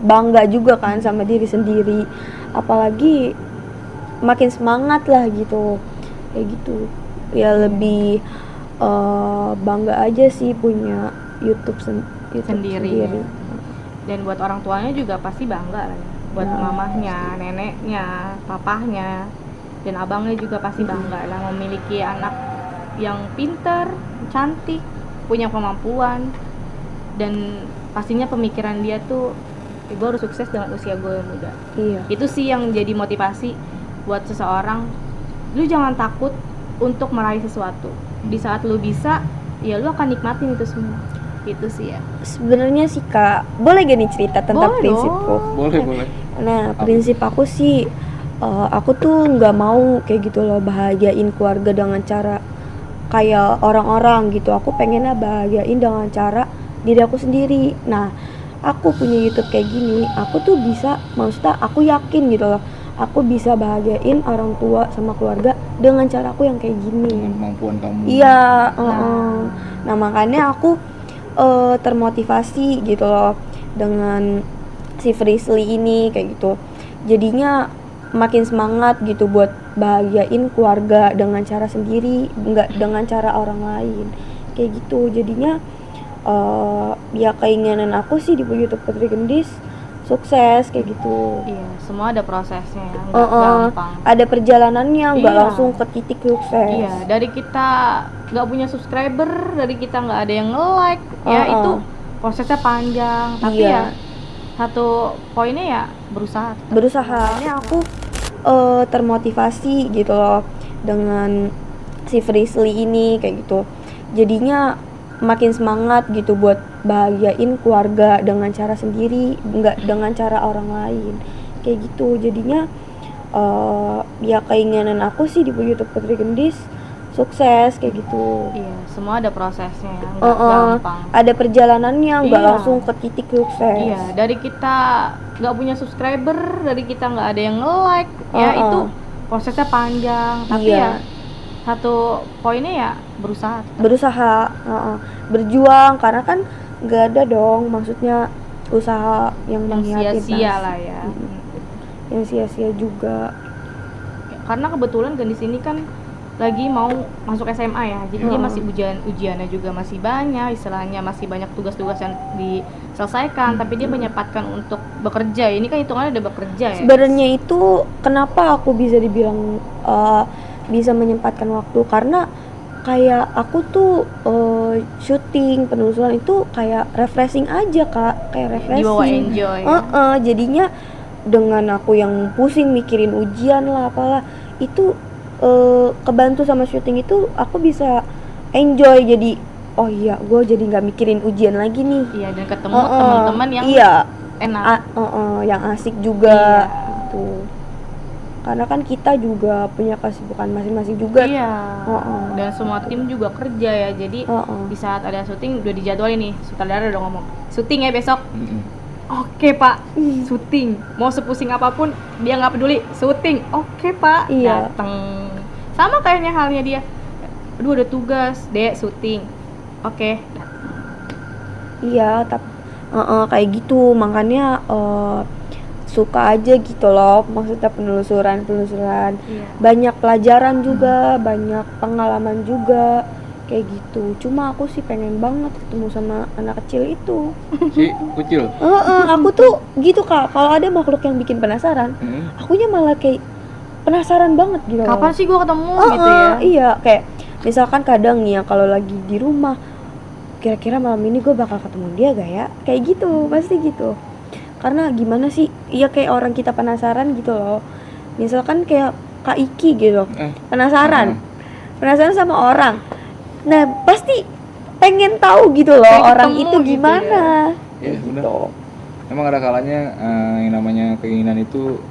bangga juga kan sama diri sendiri, apalagi makin semangat lah gitu, kayak gitu ya. Lebih bangga aja sih punya YouTube sendiri. Ya. Dan buat orang tuanya juga pasti bangga lah ya, buat mamahnya, neneknya, papahnya, dan abangnya juga pasti bangga lah memiliki anak yang pintar, cantik, punya kemampuan, dan pastinya pemikiran dia tuh, gue harus sukses dengan usia gue yang muda. Iya. Itu sih yang jadi motivasi buat seseorang. Lu jangan takut untuk meraih sesuatu. Di saat lu bisa, ya lu akan nikmatin itu semua. Itu sih ya. Sebenarnya sih Kak, boleh gak nih cerita tentang prinsipku? Boleh. Nah, prinsip aku sih, aku tuh nggak mau kayak gitu loh, bahagiain keluarga dengan cara kayak orang-orang gitu. Aku pengennya bahagiain dengan cara diri aku sendiri. Nah, aku punya YouTube kayak gini, aku tuh bisa, maksudnya aku yakin gitu loh, aku bisa bahagiain orang tua sama keluarga dengan cara aku yang kayak gini. Dengan kemampuan kamu. Iya, nah makanya aku termotivasi gitu loh dengan si Frisly ini kayak gitu. Jadinya makin semangat gitu buat bahagiain keluarga dengan cara sendiri, nggak dengan cara orang lain kayak gitu. Jadinya ya keinginan aku sih di YouTube Putri Gendis sukses kayak gitu. Iya, semua ada prosesnya ya, nggak gampang. Ada perjalanannya, nggak langsung ke titik sukses. Iya, dari kita nggak punya subscriber, dari kita nggak ada yang nge-like, ya itu prosesnya panjang. Tapi ya satu poinnya ya berusaha. Ini aku termotivasi gitu loh dengan si Frisly ini kayak gitu. Jadinya makin semangat gitu buat bahagiain keluarga dengan cara sendiri, nggak dengan cara orang lain kayak gitu. Jadinya ya keinginan aku sih di YouTube Putri Gendis sukses kayak gitu. Iya, semua ada prosesnya ya, nggak gampang. Ada perjalanannya, nggak langsung ke titik sukses. Iya, dari kita nggak punya subscriber, dari kita nggak ada yang nge-like, ya itu prosesnya panjang. Tapi ya satu poinnya ya berusaha, berjuang, karena kan nggak ada dong maksudnya usaha yang sia-sia lah ya. Yang sia-sia juga. Karena kebetulan Gendis ini kan lagi mau masuk SMA ya, jadi dia masih ujiannya juga masih banyak, istilahnya masih banyak tugas-tugas yang diselesaikan, tapi dia menyempatkan untuk bekerja. Ini kan hitungannya udah bekerja ya. Sebenarnya itu kenapa aku bisa dibilang bisa menyempatkan waktu, karena kayak aku tuh syuting penelusuran itu kayak refreshing aja Kak, kayak refreshing. Dibawa enjoy. Jadinya dengan aku yang pusing mikirin ujian lah apalah, itu kebantu sama syuting itu aku bisa enjoy. Jadi oh iya, gue jadi nggak mikirin ujian lagi nih. Iya, dan ketemu teman-teman yang enak, yang asik juga gitu. Karena kan kita juga punya kesibukan masing-masing juga. Iya. Dan semua tim juga kerja ya. Jadi di saat ada syuting udah dijadwalin nih, sutradara udah ngomong syuting ya besok. Oke Pak, syuting. Mau sepusing apapun dia nggak peduli, syuting. Oke Pak, datang. Sama kayaknya halnya dia. Aduh ada tugas, Dek, syuting. Oke, datang. Iya, tapi kayak gitu. Makanya suka aja gitu loh, maksudnya penelusuran banyak pelajaran juga, banyak pengalaman juga kayak gitu. Cuma aku sih pengen banget ketemu sama anak kecil itu. Si kecil? Aku tuh gitu Kak, kalau ada makhluk yang bikin penasaran, akunya malah kayak penasaran banget gitu. Kapan sih gua ketemu gitu ya? Iya, kayak misalkan kadang nih ya kalau lagi di rumah, kira-kira malam ini gue bakal ketemu dia gak ya? Kayak gitu, pasti gitu. Karena gimana sih, iya kayak orang kita penasaran gitu loh. Misalkan kayak Kak Iki gitu, penasaran sama orang. Nah pasti pengen tahu gitu loh kayak orang itu gimana gitu ya. Gitu. Emang ada kalanya yang namanya keinginan itu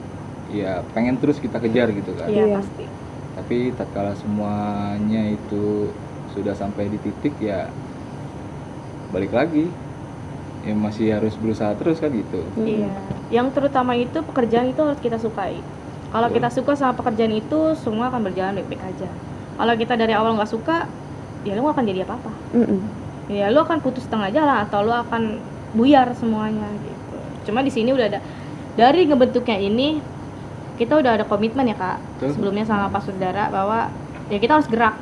ya pengen terus kita kejar gitu kan. Iya pasti. Tapi tatkala semuanya itu sudah sampai di titik ya balik lagi, ya masih harus berusaha terus kan gitu. Iya. Yang terutama itu pekerjaan itu harus kita sukai. Kalau kita suka sama pekerjaan itu, semua akan berjalan baik-baik aja. Kalau kita dari awal nggak suka, ya lu nggak akan jadi apa-apa. Ya lu akan putus setengah jalan atau lu akan buyar semuanya gitu. Cuma di sini udah ada, dari ngebentuknya ini kita udah ada komitmen ya Kak. Betul. Sebelumnya sama Pak Saudara bahwa ya kita harus gerak.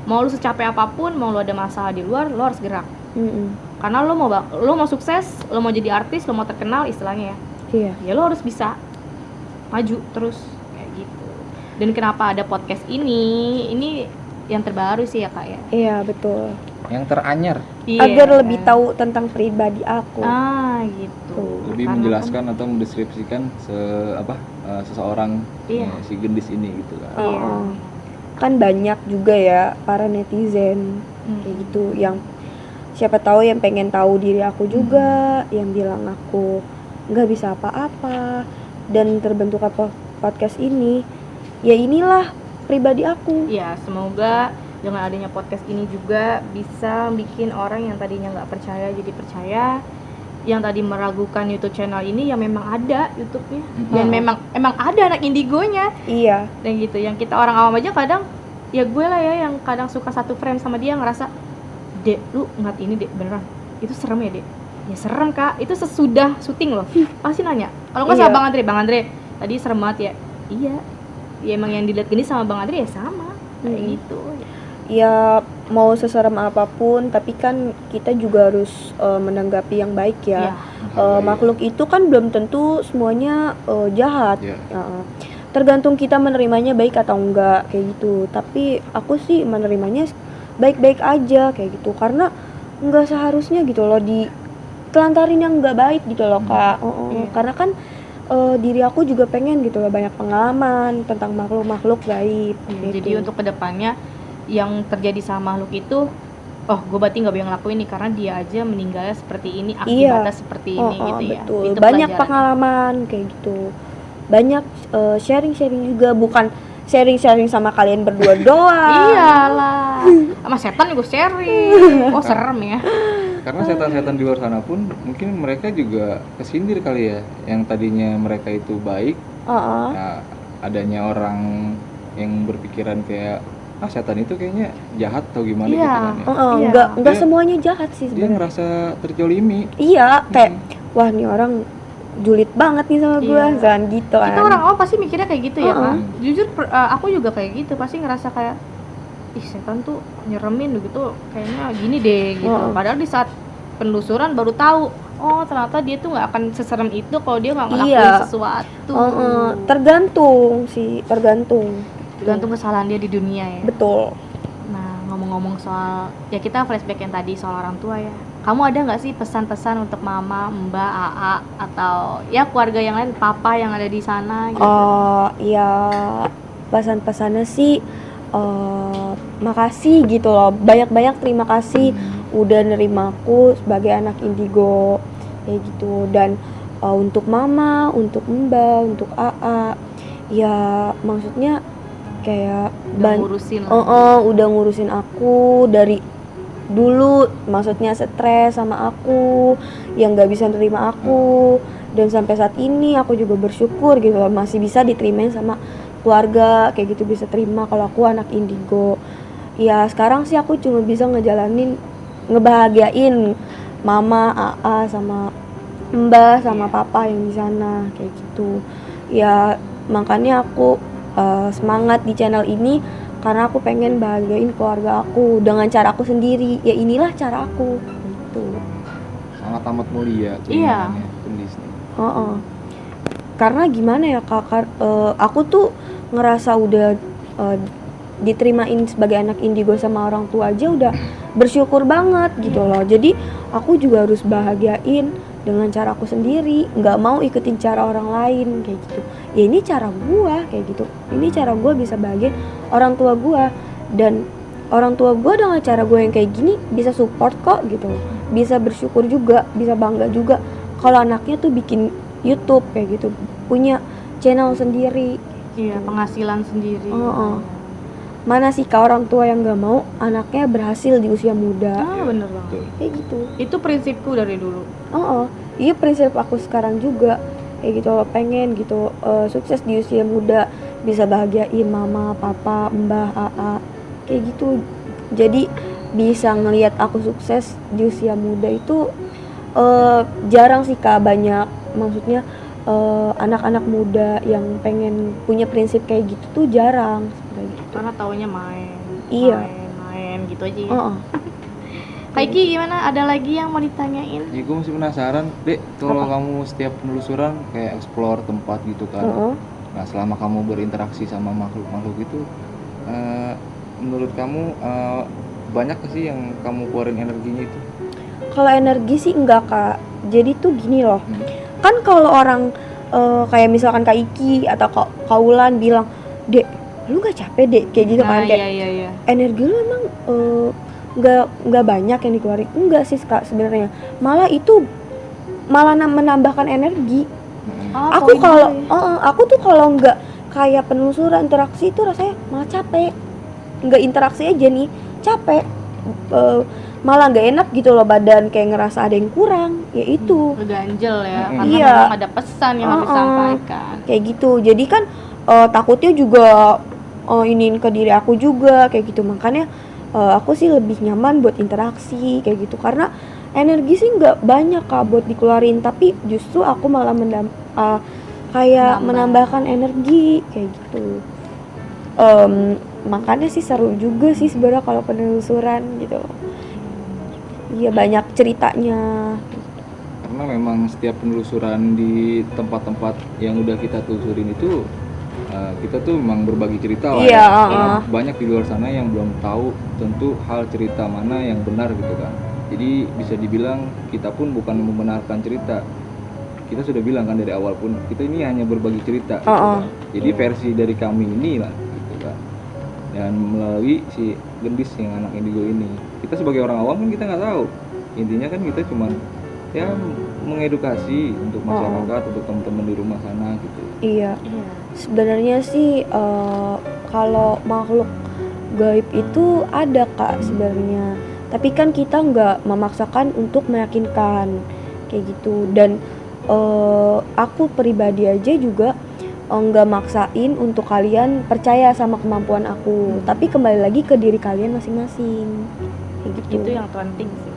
Mau lu secapek apapun, mau lu ada masalah di luar, lu harus gerak. Karena lu mau sukses, lu mau jadi artis, lu mau terkenal istilahnya ya. Iya. Ya lu harus bisa maju terus kayak gitu. Dan kenapa ada podcast ini yang terbaru sih ya Kak ya. Iya, betul. Yang teranyar. Iya. Agar lebih tahu tentang pribadi aku. Gitu. Lebih Karena menjelaskan atau mendeskripsikan seseorang Iya. si gendis ini gitu kan. Iya. Kan banyak juga ya para netizen kayak gitu yang siapa tahu yang pengen tahu diri aku juga, yang bilang aku nggak bisa apa-apa, dan terbentuk podcast ini. Ya inilah pribadi aku. Iya, semoga dengan adanya podcast ini juga bisa bikin orang yang tadinya nggak percaya jadi percaya, yang tadi meragukan YouTube channel ini yang memang ada YouTube-nya, dan memang ada anak indigonya. Iya. Dan gitu, yang kita orang awam aja kadang, ya gue lah ya yang kadang suka satu frame sama dia ngerasa, Dek, lu ngeliat ini Dek, beneran, itu serem ya Dek? Ya serem Kak, itu sesudah syuting loh, pasti nanya. Kalau nggak sama Bang Andre, tadi serem banget ya? Iya, ya emang yang dilihat gini sama Bang Andre ya sama, kayak gitu. Ya mau seserem apapun, tapi kan kita juga harus menanggapi yang baik ya. Makhluk itu kan belum tentu semuanya jahat. Tergantung kita menerimanya baik atau enggak kayak gitu. Tapi aku sih menerimanya baik-baik aja kayak gitu, karena enggak seharusnya gitu loh ditelantarin yang enggak baik gitu loh Kak. Karena kan diri aku juga pengen gitu loh banyak pengalaman tentang makhluk-makhluk gaib gitu. Jadi untuk kedepannya yang terjadi sama makhluk itu, gue berarti nggak boleh ngelakuin nih karena dia aja meninggalnya seperti ini, akibatnya seperti ini gitu ya. Betul. Itu banyak pelajaran. pengalaman kayak gitu, banyak sharing-sharing juga, bukan sharing-sharing sama kalian berdua doang. Iyalah, sama setan juga sharing. Oh serem ya. Karena setan-setan di luar sana pun mungkin mereka juga kesindir kali ya, yang tadinya mereka itu baik. Nah, adanya orang yang berpikiran kayak setan itu kayaknya jahat atau gimana gitu kan ya. Enggak semuanya jahat sih Dia sebenarnya. ngerasa terjolimi. Iya, kayak wah nih orang julid banget nih sama gue, jangan gitu kan. Kita orang awam pasti mikirnya kayak gitu ya Kak. Jujur aku juga kayak gitu, pasti ngerasa kayak ih setan tuh nyeremin gitu, kayaknya gini deh gitu. Padahal di saat penelusuran baru tahu, oh ternyata dia tuh nggak akan seserem itu kalau dia nggak ngelakuin sesuatu. Tergantung kesalahan dia di dunia ya. Betul. Nah ngomong-ngomong soal, ya kita flashback yang tadi soal orang tua ya. Kamu ada nggak sih pesan-pesan untuk mama, mbak, AA, atau ya keluarga yang lain, papa yang ada di sana gitu? Ya pesan-pesannya sih makasih gitu loh, banyak-banyak terima kasih udah nerima aku sebagai anak indigo kayak gitu. Dan untuk mama, untuk mbak, untuk AA, ya maksudnya kayak udah ngurusin aku dari dulu, maksudnya stres sama aku, yang nggak bisa nerima aku, dan sampai saat ini aku juga bersyukur gitu loh, masih bisa diterimain sama keluarga kayak gitu, bisa terima kalau aku anak indigo. Ya sekarang sih aku cuma bisa ngebahagiain mama, AA, sama mbak, sama papa yang di sana kayak gitu. Ya makanya aku semangat di channel ini karena aku pengen bahagiain keluarga aku dengan cara aku sendiri. Ya inilah cara aku gitu. Sangat amat mulia keinginannya gendis nih. Karena gimana ya Kak, aku tuh ngerasa udah diterimain sebagai anak indigo sama orang tua aja udah bersyukur banget gitu loh. Jadi aku juga harus bahagiain dengan cara aku sendiri, nggak mau ikutin cara orang lain kayak gitu. Ya ini cara gua kayak gitu, ini cara gua bisa bahagiain orang tua gua, dan orang tua gua dengan cara gua yang kayak gini bisa support kok gitu, bisa bersyukur juga, bisa bangga juga kalau anaknya tuh bikin YouTube kayak gitu, punya channel sendiri. Iya, penghasilan sendiri. Mana sih Kak orang tua yang nggak mau anaknya berhasil di usia muda? Bener banget. Kayak gitu. Itu prinsipku dari dulu. Iya prinsip aku sekarang juga kayak gitu loh, pengen gitu sukses di usia muda, bisa bahagiain mama, papa, mbah, AA kayak gitu. Jadi bisa ngelihat aku sukses di usia muda itu jarang sih Kak, banyak maksudnya anak-anak muda yang pengen punya prinsip kayak gitu tuh jarang sebenarnya gitu. Karena taunya main gitu aja ya. Kaiki gimana? Ada lagi yang mau ditanyain? Ya gue masih penasaran, Dek, kalau kamu setiap penelusuran kayak explore tempat gitu kan. Nah, selama kamu berinteraksi sama makhluk-makhluk itu, menurut kamu banyak gak sih yang kamu keluarin energinya itu? Kalau energi sih enggak, Kak. Jadi tuh gini loh. Kan kalau orang kayak misalkan Kak Iki atau Kak Ulan bilang, "Dek, lu gak capek, Dek?" Kayak gitu kan, kayak iya. Energi lu emang nggak banyak yang dikeluarin. Enggak sih, Kak, sebenarnya. Malah itu menambahkan energi. Aku tuh kalau nggak kayak penelusuran interaksi itu rasanya malah capek. Nggak interaksi aja nih capek, malah nggak enak gitu loh badan, kayak ngerasa ada yang kurang, ya itu ganjel ya, karena memang ada pesan yang harus disampaikan kayak gitu. Jadi kan takutnya juga iniin ke diri aku juga kayak gitu, makanya aku sih lebih nyaman buat interaksi kayak gitu, karena energi sih nggak banyak, Kak, buat dikeluarin, tapi justru aku malah menambahkan energi kayak gitu. Makanya sih seru juga sih sebenarnya kalau penelusuran gitu. Iya, banyak ceritanya. Karena memang setiap penelusuran di tempat-tempat yang udah kita telusurin itu kita tuh memang berbagi cerita lah. Iya, banyak di luar sana yang belum tahu tentu hal cerita mana yang benar gitu kan. Jadi bisa dibilang kita pun bukan membenarkan cerita. Kita sudah bilang kan dari awal pun kita ini hanya berbagi cerita gitu kan. Jadi versi dari kami ini lah gitu kan. Dan melalui si Gendis yang anak indigo ini, kita sebagai orang awam kan kita nggak tahu. Intinya kan kita cuma ya mengedukasi untuk masyarakat, untuk teman-teman di rumah sana gitu. Iya. Sebenarnya sih kalau makhluk gaib itu ada, Kak, sebenarnya. Tapi kan kita nggak memaksakan untuk meyakinkan kayak gitu. Dan aku pribadi aja juga nggak maksain untuk kalian percaya sama kemampuan aku. Tapi kembali lagi ke diri kalian masing-masing kayak gitu. Itu yang penting sih.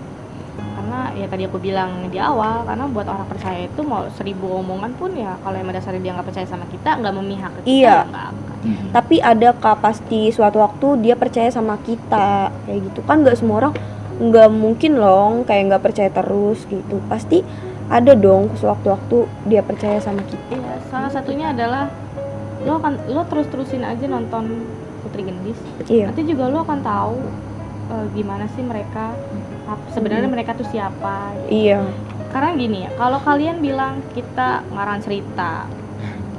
Karena ya tadi aku bilang di awal, karena buat orang percaya itu mau 1000 omongan pun ya kalau yang dasarnya dia nggak percaya sama kita, nggak memihak ke kita, iya, ya nggak akan. Tapi ada, Kak, pasti suatu waktu dia percaya sama kita kayak gitu kan. Nggak semua orang, nggak mungkin loh kayak nggak percaya terus gitu. Pasti ada dong sewaktu-waktu dia percaya sama kita. Iya, salah satunya adalah lo terus-terusin aja nonton Putri Gendis. Iya. Nanti juga lo akan tahu gimana sih mereka, sebenarnya mereka tuh siapa gitu. Iya. Karena gini ya, kalau kalian bilang kita ngarang cerita,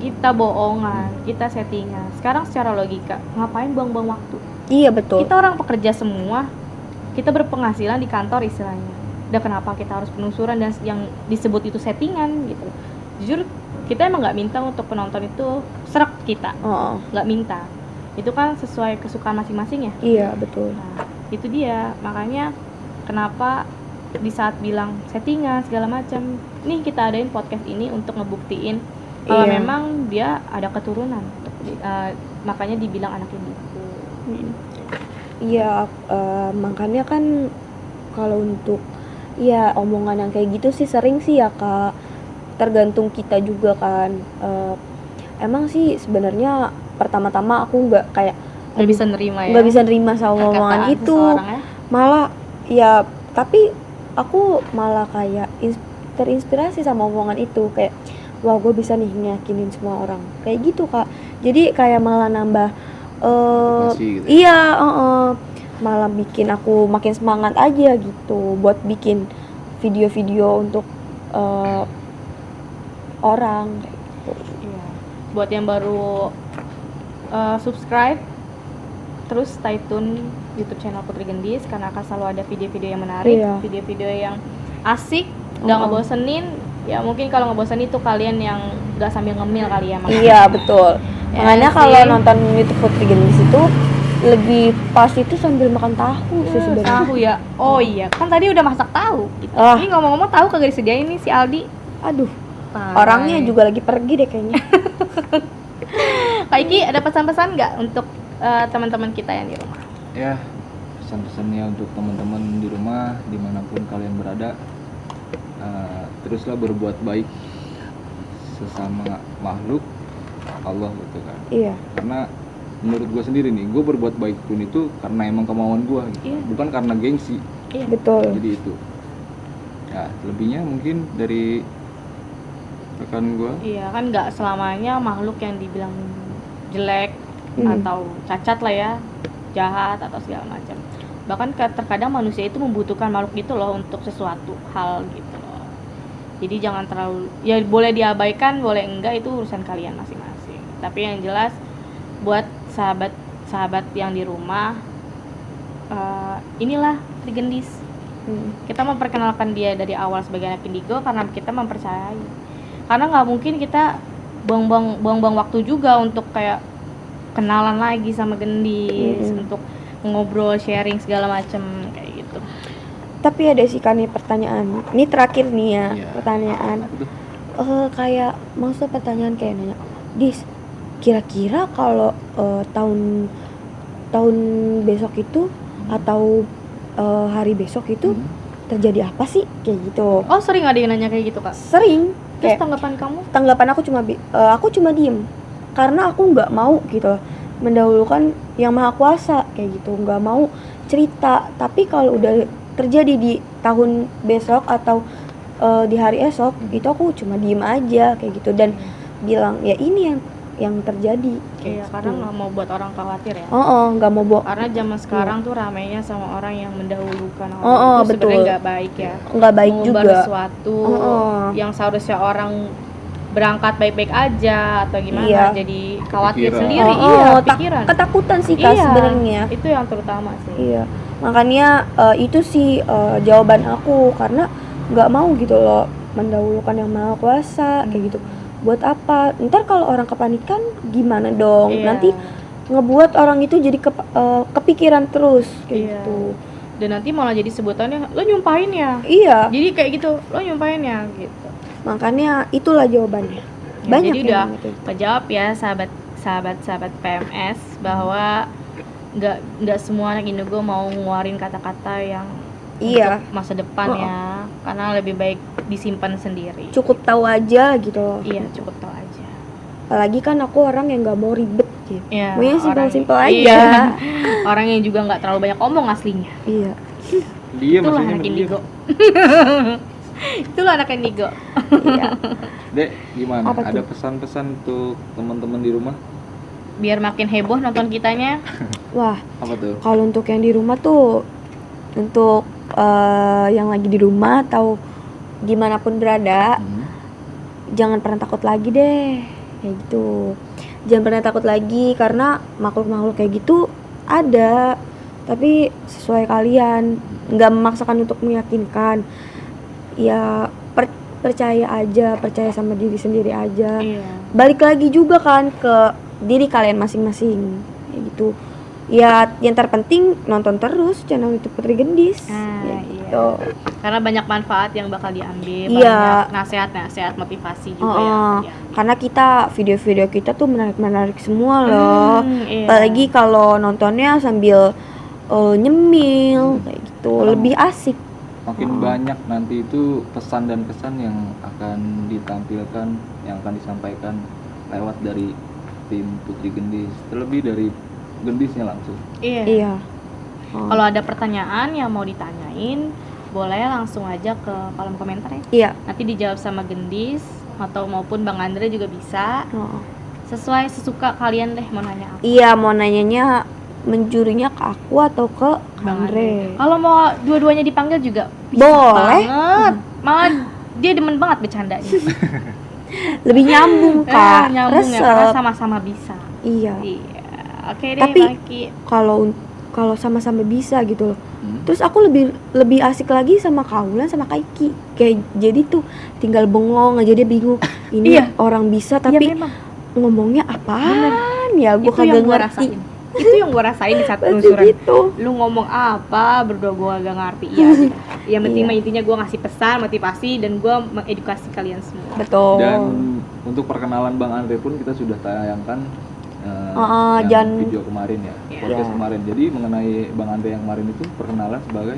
kita bohongan, kita settingan, sekarang secara logika ngapain buang-buang waktu? Iya, betul. Kita orang pekerja semua, kita berpenghasilan di kantor istilahnya. Udah kenapa kita harus penelusuran dan yang disebut itu settingan gitu. Jujur kita emang nggak minta untuk penonton itu serak kita, nggak minta. Itu kan sesuai kesukaan masing-masing ya. Iya, betul. Nah, itu dia, makanya kenapa di saat bilang settingan segala macam, nih kita adain podcast ini untuk ngebuktiin kalau memang dia ada keturunan, makanya dibilang anak indigo. Iya, makanya kan kalau untuk ya omongan yang kayak gitu sih sering sih ya, Kak, tergantung kita juga kan. Emang sih sebenarnya pertama-tama aku nggak bisa nerima ya, nggak bisa nerima sama omongan itu, malah ya, tapi aku malah kayak terinspirasi sama omongan itu, kayak wah, gue bisa nih ngeyakinin semua orang kayak gitu, Kak. Jadi kayak malah nambah gitu. Iya, malah bikin aku makin semangat aja gitu buat bikin video-video untuk orang kayak gitu. Iya. Buat yang baru subscribe, terus stay tune YouTube channel Putri Gendis karena akan selalu ada video-video yang menarik, video-video yang asik, nggak ngebosenin. Ya mungkin kalau ngebosenin itu kalian yang nggak sambil ngemil kali ya. Iya, betul. Makanya kalau nonton YouTube Putri Gendis itu lebih pas itu sambil makan tahu sih sebenarnya. Tahu ya? Oh iya, kan tadi udah masak tahu. Gitu. Ini ngomong-ngomong tahu kagak disediain nih si Aldi. Aduh, orangnya juga lagi pergi deh kayaknya. Kak Iki ada pesan-pesan nggak untuk teman-teman kita yang di rumah? Ya, pesan-pesannya untuk teman-teman di rumah dimanapun kalian berada, teruslah berbuat baik sesama makhluk Allah gitu kan. Iya. Karena menurut gue sendiri nih, gue berbuat baik pun itu karena emang kemauan gue gitu, bukan karena gengsi. Iya. Betul. Jadi itu. Ya, lebihnya mungkin dari rekan gue. Iya, kan nggak selamanya makhluk yang dibilang jelek atau cacat lah ya, jahat atau segala macam. Bahkan terkadang manusia itu membutuhkan makhluk itu loh untuk sesuatu hal gitu loh. Jadi jangan terlalu, ya boleh diabaikan, boleh enggak, itu urusan kalian masing-masing. Tapi yang jelas buat sahabat yang di rumah, inilah Trigendis. Kita memperkenalkan dia dari awal sebagai anak indigo karena kita mempercayai. Karena nggak mungkin kita buang-buang waktu juga untuk kayak kenalan lagi sama Gendis, untuk ngobrol, sharing segala macem kayak gitu. Tapi ada sih kan nih pertanyaan. Ini terakhir nih ya, pertanyaan. Kayak maksudnya pertanyaan kayak nanya, Dis, kira-kira kalau tahun besok itu atau hari besok itu terjadi apa sih kayak gitu? Oh, sering ada yang nanya kayak gitu, Kak? Sering. Terus Kayak, tanggapan kamu? Tanggapan aku cuma diem karena aku nggak mau gitu mendahulukan yang maha kuasa kayak gitu, nggak mau cerita. Tapi kalau udah terjadi di tahun besok atau di hari esok itu aku cuma diem aja kayak gitu dan bilang ya ini yang terjadi. Iya, gitu. karena nggak mau buat orang khawatir ya. Nggak mau Karena zaman sekarang tuh ramainya sama orang yang mendahulukan orang itu betul. sebenarnya nggak baik ya. Nggak baik Mengubah juga. sesuatu yang seharusnya orang berangkat baik-baik aja atau gimana, Iya. jadi khawatir Pikiran. sendiri. Iya, pikiran. Ketakutan sih Kak sebenarnya. Itu yang terutama sih. Iya, makanya itu sih jawaban aku karena nggak mau gitu loh mendahulukan yang maha kuasa kayak gitu. Buat apa? Ntar kalau orang kepanikan gimana dong? Iya. Nanti ngebuat orang itu jadi kepikiran terus kayak Iya. gitu. Dan nanti malah jadi sebutannya lo nyumpahin ya. Iya. Jadi kayak gitu, lo nyumpahin ya gitu. Makanya itulah jawabannya. Ya, Banyak jadi yang udah nanya kayak gitu. kejawab ya sahabat PMS bahwa nggak semua anak indigo mau ngeluarin kata-kata yang Iya. untuk masa depan ya, karena lebih baik disimpan sendiri. Cukup tahu aja gitu loh. Iya, cukup tahu aja. Apalagi kan aku orang yang nggak mau ribet gitu. Iya, Maunya simpel-simpel orang- aja. Iya. Orang yang juga nggak terlalu banyak omong aslinya. Iya. Dia Itulah maksudnya anak indigo. Itulah anak indigo. Iya. Dek, gimana? Apa tuh? Ada pesan-pesan untuk teman-teman di rumah? Biar makin heboh nonton kitanya. Wah, Apa tuh? kalau untuk yang di rumah tuh untuk yang lagi di rumah atau dimanapun berada, jangan pernah takut lagi deh kayak gitu. Jangan pernah takut lagi karena makhluk-makhluk kayak gitu ada, tapi sesuai kalian, nggak memaksakan untuk meyakinkan. Ya percaya aja, percaya sama diri sendiri aja. Iya. Balik lagi juga kan ke diri kalian masing-masing kayak gitu. Ya yang terpenting nonton terus channel YouTube Putri Gendis ya gitu. Karena banyak manfaat yang bakal diambil, Iya. banyak nasihat-nasihat motivasi juga ya. Karena kita video-video kita tuh menarik-menarik semua loh. Iya. Apalagi kalau nontonnya sambil nyemil kayak gitu, lebih asik. Makin banyak nanti itu pesan dan kesan yang akan ditampilkan, yang akan disampaikan lewat dari tim Putri Gendis, terlebih dari Gendisnya langsung. Iya. Kalau ada pertanyaan yang mau ditanyain, boleh langsung aja ke kolom komentar ya. Iya. Nanti dijawab sama Gendis atau maupun Bang Andre juga bisa. Sesuai sesuka kalian deh mau nanya apa. Iya, mau nanyanya menjurinya ke aku atau ke Bang Andre. Kalau mau dua-duanya dipanggil juga bisa Boleh. banget. Malah dia demen banget bercandanya. Lebih nyambung Kak. Nyambung ya, Resep. karena sama-sama bisa. Iya. Oke deh, Tapi Maki. kalau sama-sama bisa gitu loh. Terus aku lebih asik lagi sama Kaulan sama Kaiki. Kayak jadi tuh tinggal bengong aja, dia bingung. Ini Iya. orang bisa Iya, tapi memang. ngomongnya apaan ya? Gue Itu yang kagak gua ngerti. rasain. Itu yang gue rasain di saat Pasti penelusuran. gitu. Lu ngomong apa, berdua gue agak ngerti. Iya. Yang penting Iya. mah intinya gue ngasih pesan, motivasi, dan gue mengedukasi kalian semua. Betul. Dan untuk perkenalan Bang Andre pun kita sudah tayangkan jangan- video kemarin ya, podcast Iya. kemarin. Jadi mengenai Bang Andre yang kemarin itu perkenalan sebagai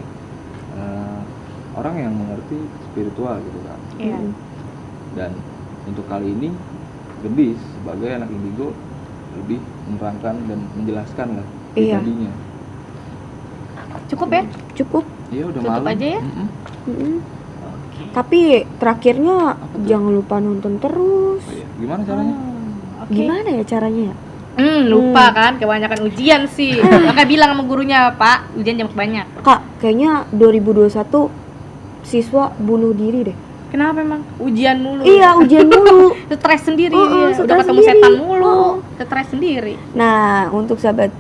orang yang mengerti spiritual gitu kan. Iya. Dan untuk kali ini Gendis sebagai anak indigo lebih menerangkan dan menjelaskan lah pribadinya. Cukup ya? Cukup. Iya udah Tutup malam. aja ya? Okay. Tapi terakhirnya jangan lupa nonton terus. Oh, iya. Gimana caranya? Okay. Gimana ya caranya? Lupa kan, kebanyakan ujian sih. Makanya bilang sama gurunya, Pak, ujian jam banyak. Kak, kayaknya 2021 siswa bunuh diri deh. Kenapa emang? Ujian mulu. Iya, ujian mulu. Stres sendiri dia. Udah ketemu sendiri. setan mulu. Stres sendiri. Nah, untuk sahabat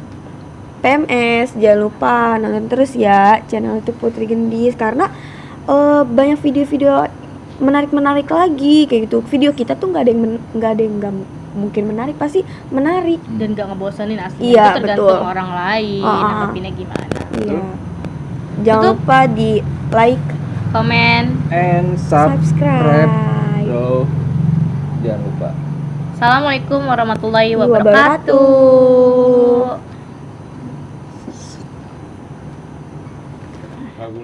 PMS, jangan lupa nonton terus ya channel YouTube Putri Gendis karena banyak video-video menarik lagi kayak gitu. Video kita tuh nggak ada yang nggak mungkin menarik, pasti menarik dan nggak ngebosenin asli. Iya, itu tergantung betul. orang lain nanggepinnya gimana. Iya. Jangan lupa di like, komen, and subscribe. Bro. Jangan lupa. Assalamualaikum warahmatullahi wabarakatuh. Lagu